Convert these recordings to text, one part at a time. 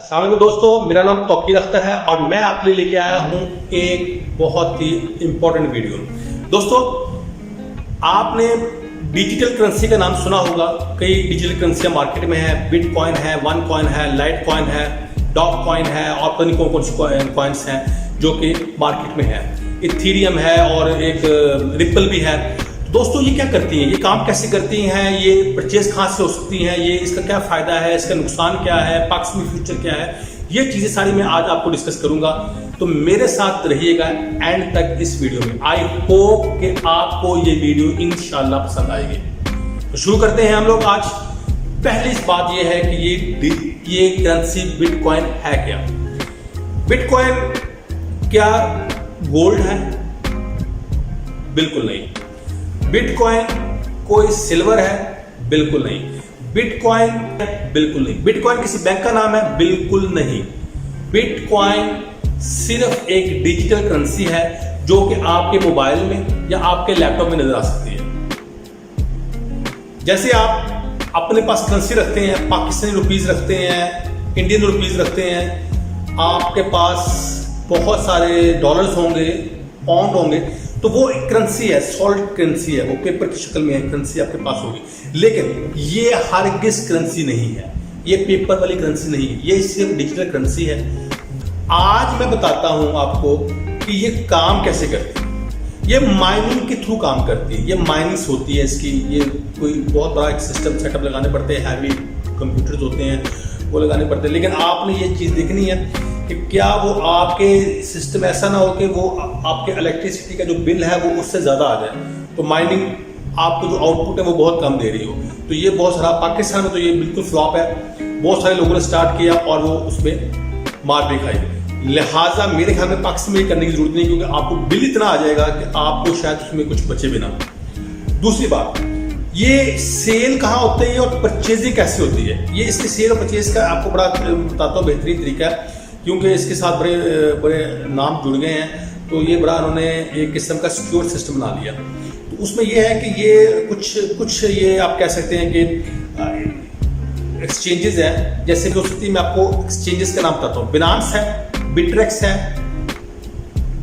अस्सलाम वालेकुम दोस्तों, मेरा नाम तौकीर अख्तर है और मैं आपके लिए लेके आया हूँ एक बहुत ही इम्पोर्टेंट वीडियो। दोस्तों, आपने डिजिटल करेंसी का नाम सुना होगा। कई डिजिटल करेंसियाँ मार्केट में है। बिटकॉइन है, वन कॉइन है, लाइट कॉइन है, डॉग कॉइन है और पता नहीं कौन सी कॉइन्स हैं जो कि मार्केट में है। इथीरियम है और एक रिपल भी है। दोस्तों, ये क्या करती हैं, ये काम कैसे करती हैं, ये परचेज कहाँ से हो सकती हैं, ये इसका क्या फायदा है, इसका नुकसान क्या है, पाकिस्तानी फ्यूचर क्या है, ये चीजें सारी मैं आज आपको डिस्कस करूंगा। तो मेरे साथ रहिएगा एंड तक इस वीडियो में। आई होप कि आपको ये वीडियो इंशाल्लाह पसंद आएगी। तो शुरू करते हैं हम लोग। आज पहली बात ये है कि ये करेंसी बिटकॉइन है क्या। बिटकॉइन क्या गोल्ड है? बिल्कुल नहीं। बिटकॉइन कोई सिल्वर है? बिल्कुल नहीं। बिटकॉइन बिल्कुल नहीं। बिटकॉइन किसी बैंक का नाम है? बिल्कुल नहीं। बिटकॉइन सिर्फ एक डिजिटल करेंसी है जो कि आपके मोबाइल में या आपके लैपटॉप में नजर आ सकती है। जैसे आप अपने पास करेंसी रखते हैं, पाकिस्तानी रुपीज रखते हैं, इंडियन रुपीज रखते हैं, आपके पास बहुत सारे डॉलर्स होंगे, पाउंड होंगे, तो वो एक करेंसी है, सॉलिड करेंसी है, वो पेपर की शक्ल में करेंसी आपके पास होगी। लेकिन ये हरगिज़ करेंसी नहीं है, ये पेपर वाली करेंसी नहीं है, ये सिर्फ डिजिटल करेंसी है। आज मैं बताता हूं आपको कि ये काम कैसे करती है। ये माइनिंग के थ्रू काम करती है। ये माइनिंग्स होती है इसकी, ये कोई बहुत बड़ा एक सिस्टम सेटअप लगाने पड़ते हैं, हैवी कंप्यूटर्स होते हैं वो लगाने पड़ते हैं। लेकिन आपने ये चीज़ देखनी है कि क्या वो आपके सिस्टम ऐसा ना हो कि वो आपके इलेक्ट्रिसिटी का जो बिल है वो उससे ज़्यादा आ जाए, तो माइनिंग आपको जो आउटपुट है वो बहुत कम दे रही हो। तो ये बहुत सारा पाकिस्तान में तो ये बिल्कुल फ्लॉप है। बहुत सारे लोगों ने स्टार्ट किया और वो उसमें मार भी खाई। लिहाजा मेरे ख्याल में पाकिस्तान में करने की जरूरत नहीं, क्योंकि आपको बिल इतना आ जाएगा कि आपको शायद उसमें कुछ बचे भी ना। दूसरी बात, ये सेल कहाँ होते हैं और परचेजिंग कैसे होती है। ये इसके सेल और परचेज का आपको बड़ा बताता हूँ बेहतरीन तरीका है, क्योंकि इसके साथ बड़े बड़े नाम जुड़ गए हैं। तो ये बड़ा उन्होंने एक किस्म का सिक्योर सिस्टम बना लिया। तो उसमें ये है कि ये कुछ ये आप कह सकते हैं कि एक्सचेंजेस हैं। जैसे दोस्ती मैं आपको एक्सचेंजेस का नाम बताता हूँ। बिनांस है, बिटरेक्स है,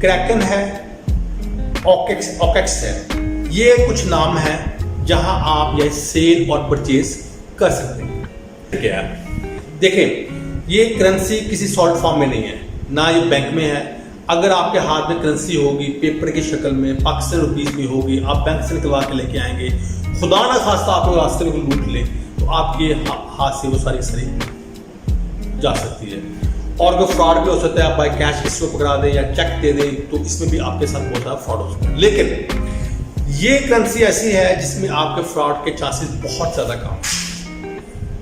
क्रैकन है, ऑकेक्स है। ये कुछ नाम है जहां आप यह सेल और परचेज कर सकते हैं। क्या देखें, ये करेंसी किसी सॉलिड फॉर्म में नहीं है, ना ये बैंक में है। अगर आपके हाथ में करेंसी होगी पेपर की शक्ल में, पाकिस्तानी रुपीज में होगी, आप बैंक से निकलवा के लेके आएंगे, खुदा ना खास्ता आपको रास्ते में कोई लूट ले, तो आपके हाथ से वो सारी जा सकती है। और जो फ्रॉड भी हो सकता है, आप बाय कैश किसी को पकड़ा दें या चेक दे दें, तो इसमें भी आपके साथ बहुत सारा फ्रॉड हो सकता है। लेकिन ये करेंसी ऐसी है जिसमें आपके फ्रॉड के चांसेस बहुत ज्यादा कम है।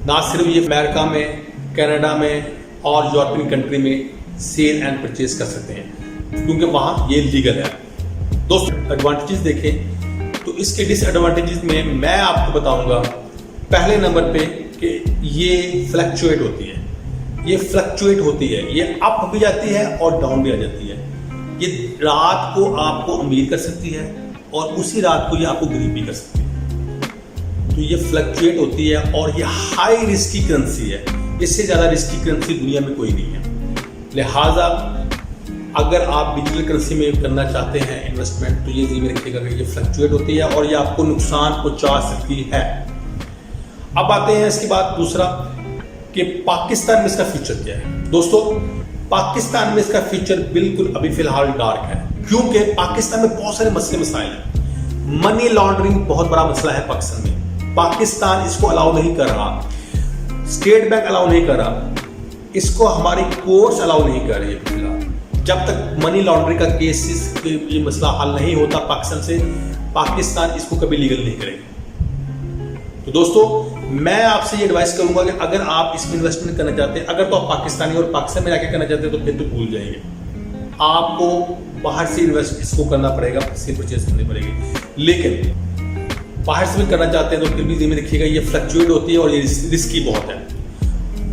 ना सिर्फ ये अमेरिका में, कनाडा में और यूरोपियन कंट्री में सेल एंड परचेज कर सकते हैं, क्योंकि वहां ये लीगल है। दोस्तों, एडवांटेजेस देखें तो इसके डिसएडवांटेजेस में मैं आपको बताऊंगा पहले नंबर पे कि ये फ्लक्चुएट होती है। ये फ्लक्चुएट होती है, ये अप भी जाती है और डाउन भी आ जाती है। ये रात को आपको अमीर कर सकती है और उसी रात को ये आपको गरीब भी कर सकती है। तो ये फ्लक्चुएट होती है और ये हाई रिस्की करेंसी है। इससे ज्यादा रिस्की करेंसी दुनिया में कोई नहीं है। लिहाजा अगर आप डिजिटल करेंसी में करना चाहते हैं इन्वेस्टमेंट, तो ये ज़हन रखिएगा कि ये फ्लक्चुएट होती है और ये आपको नुकसान पहुंचा सकती है। अब आते हैं इसके बाद दूसरा कि पाकिस्तान में इसका फ्यूचर क्या है। दोस्तों, पाकिस्तान में इसका फ्यूचर बिल्कुल अभी फिलहाल डार्क है, क्योंकि पाकिस्तान में बहुत सारे मसले मसाइल हैं। मनी लॉन्ड्रिंग बहुत बड़ा मसला है पाकिस्तान में। पाकिस्तान इसको अलाउ नहीं कर रहा, स्टेट बैंक अलाउ नहीं कर रहा, इसको हमारी कोर्ट्स अलाउ नहीं कर रही है फिलहाल। जब तक मनी लॉन्ड्रिंग का केस ये मसला हल नहीं होता पाकिस्तान से, पाकिस्तान इसको कभी लीगल नहीं करेगा। तो दोस्तों, मैं आपसे ये एडवाइस करूंगा कि अगर आप इसमें इन्वेस्टमेंट करना चाहते हैं, अगर तो आप पाकिस्तानी और पाकिस्तान में जाके करना चाहते हैं, तो फिर तो भूल जाएंगे। आपको बाहर से इन्वेस्ट इसको करना पड़ेगा, इससे परचेज करनी पड़ेगी। लेकिन बाहर से भी करना चाहते हैं तो फिर भी ज़हन में रखिएगा ये फ्लक्चुएट होती है और ये रिस्की बहुत है।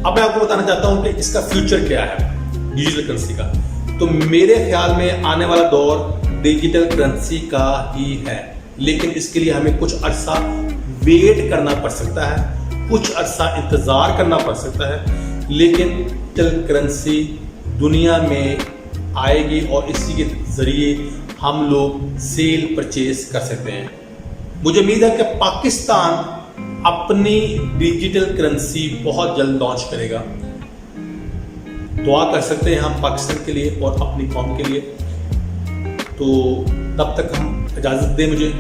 अब मैं आपको बताना चाहता हूं कि इसका फ्यूचर क्या है डिजिटल करेंसी का। तो मेरे ख्याल में आने वाला दौर डिजिटल करेंसी का ही है, लेकिन इसके लिए हमें कुछ अरसा वेट करना पड़ सकता है, कुछ अरसा इंतजार करना पड़ सकता है। लेकिन डिजिटल करेंसी दुनिया में आएगी और इसी के ज़रिए हम लोग सेल परचेज कर सकते हैं। मुझे उम्मीद है कि पाकिस्तान अपनी डिजिटल करेंसी बहुत जल्द लॉन्च करेगा। दुआ कर सकते हैं हम पाकिस्तान के लिए और अपनी कौम के लिए। तो तब तक हम इजाज़त दें मुझे।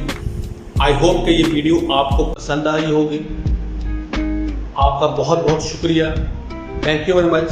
आई होप कि ये वीडियो आपको पसंद आई होगी। आपका बहुत बहुत शुक्रिया। Thank you very much.